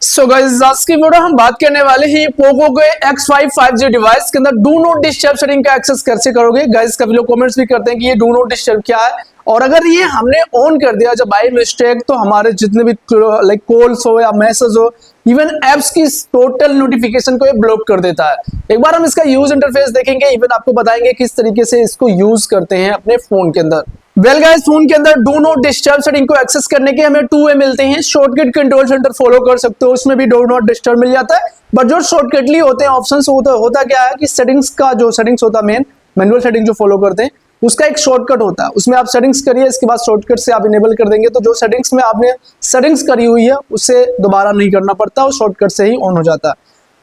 So guys आज की video हम बात करने वाले हैं पोको के X5 5G डिवाइस के अंदर डू नॉट डिस्टर्ब सेटिंग का एक्सेस कैसे करोगे। गाइस काफी लोग कमेंट्स भी करते हैं कि ये डू नॉट डिस्टर्ब क्या है, और अगर ये हमने ऑन कर दिया जब बाय मिस्टेक तो हमारे जितने भी लाइक कॉल्स हो या मैसेज हो, इवन एप्स की टोटल नोटिफिकेशन को ये ब्लॉक कर देता है। एक बार हम इसका यूज इंटरफेस देखेंगे, इवन आपको बताएंगे किस तरीके से इसको यूज करते हैं अपने फोन के अंदर। वेल गाइस, फोन के अंदर डू नॉट डिस्टर्ब सेटिंग को एक्सेस करने के हमें 2 वे मिलते हैं। शॉर्टकट कंट्रोल सेंटर फॉलो कर सकते हो, उसमें भी डू नॉट डिस्टर्ब मिल जाता है। बट जो शॉर्टकटली होते हैं ऑप्शंस होता क्या है कि सेटिंग्स का जो सेटिंग्स होता है मैनुअल सेटिंग जो फॉलो करते हैं उसका एक शॉर्टकट होता है, उसमें आप सेटिंग्स करिए, इसके बाद शॉर्टकट से आप इनेबल कर देंगे तो जो सेटिंग्स में आपने सेटिंग्स करी हुई है उससे दोबारा नहीं करना पड़ता, उस शॉर्टकट से ही ऑन हो जाता है।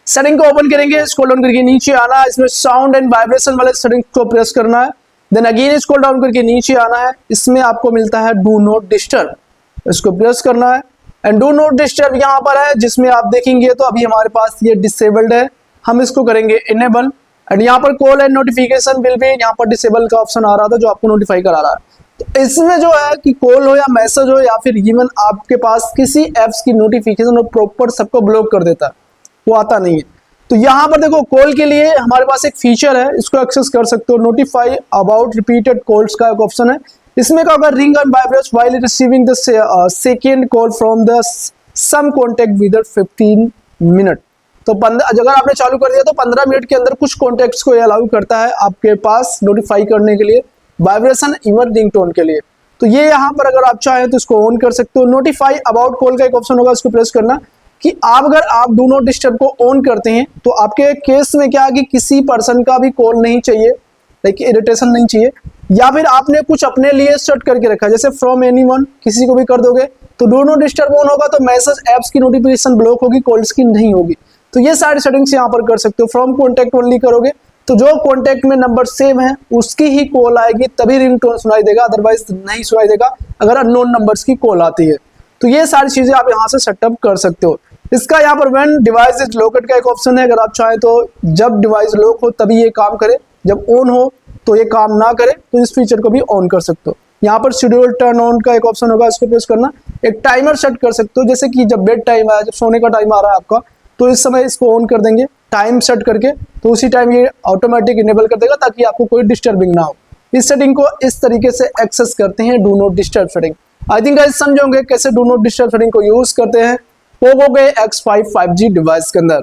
सेटिंग को ओपन करेंगे, स्क्रॉल डाउन करके नीचे आना है, इसमें साउंड एंड वाइब्रेशन वाले सेटिंग को प्रेस करना है। देन अगेन स्क्रॉल डाउन करके नीचे आना है, इसमें आपको मिलता है डू नॉट डिस्टर्ब, इसको प्रेस करना है। एंड डू नॉट डिस्टर्ब यहाँ पर है, जिसमें आप देखेंगे तो अभी हमारे पास ये डिसेबल्ड है, हम इसको करेंगे इनेबल। एंड यहाँ पर कॉल एंड नोटिफिकेशन बिल भी यहाँ पर डिसेबल का ऑप्शन आ रहा था जो आपको नोटिफाई करा रहा है। तो इसमें जो है कि कॉल हो या मैसेज हो या फिर इवन आपके पास किसी एप्स की नोटिफिकेशन हो, प्रॉपर सबको ब्लॉक कर देता है, वो आता नहीं है। तो यहाँ पर देखो कॉल के लिए हमारे पास एक फीचर है, इसको एक्सेस कर सकते हो। नोटिफाई अबाउट रिपीटेड कॉल्स का एक ऑप्शन है, इसमें क्या होगा, ring and vibrate while receiving the second call from the some contact with 15 minute. तो अगर आपने चालू कर दिया तो 15 मिनट के अंदर कुछ कॉन्टेक्ट्स को अलाउ करता है आपके पास नोटिफाई करने के लिए, वाइब्रेशन इवन रिंगटोन के लिए। तो ये यहाँ पर अगर आप चाहें तो इसको ऑन कर सकते हो। नोटिफाई अबाउट कॉल का एक ऑप्शन होगा, इसको प्रेस करना कि अगर आप डू नॉट डिस्टर्ब को ऑन करते हैं तो आपके केस में क्या है कि किसी पर्सन का भी कॉल नहीं चाहिए, लाइक इरिटेशन नहीं चाहिए, या फिर आपने कुछ अपने लिए सेट करके रखा है जैसे फ्रॉम एनीवन, किसी को भी कर दोगे तो डू नॉट डिस्टर्ब ऑन होगा तो मैसेज एप्स की नोटिफिकेशन ब्लॉक होगी, कॉल्स की नहीं होगी। तो ये सारी सेटिंग्स यहाँ पर कर सकते हो। फ्रॉम कॉन्टेक्ट ओनली करोगे तो जो कॉन्टेक्ट में नंबर सेम है उसकी ही कॉल आएगी, तभी रिंगटोन सुनाई देगा, अदरवाइज नहीं सुनाई देगा अगर अननोन नंबर्स की कॉल आती है। तो ये सारी चीजें आप यहाँ से सेटअप कर सकते हो। इसका यहाँ पर व्हेन डिवाइस इज लॉकेड का एक ऑप्शन है, अगर आप चाहें तो जब डिवाइस लॉक हो तभी ये काम करे, जब ऑन हो तो ये काम ना करे, तो इस फीचर को भी ऑन कर सकते हो। यहाँ पर शेड्यूल टर्न ऑन का एक ऑप्शन होगा, इसको प्रेस करना। एक टाइमर सेट कर सकते हो, जैसे कि जब बेड टाइम आया, जब सोने का टाइम आ रहा है आपका, तो इस समय इसको ऑन कर देंगे टाइम सेट करके, तो उसी टाइम ये ऑटोमेटिक इनेबल कर देगा ताकि आपको कोई डिस्टर्बिंग ना हो। इस सेटिंग को इस तरीके से एक्सेस करते हैं do not disturb setting. I think guys समझोगे कैसे डू नॉट डिस्टर्ब सेटिंग को यूज करते हैं पोको के X5 5G डिवाइस के अंदर।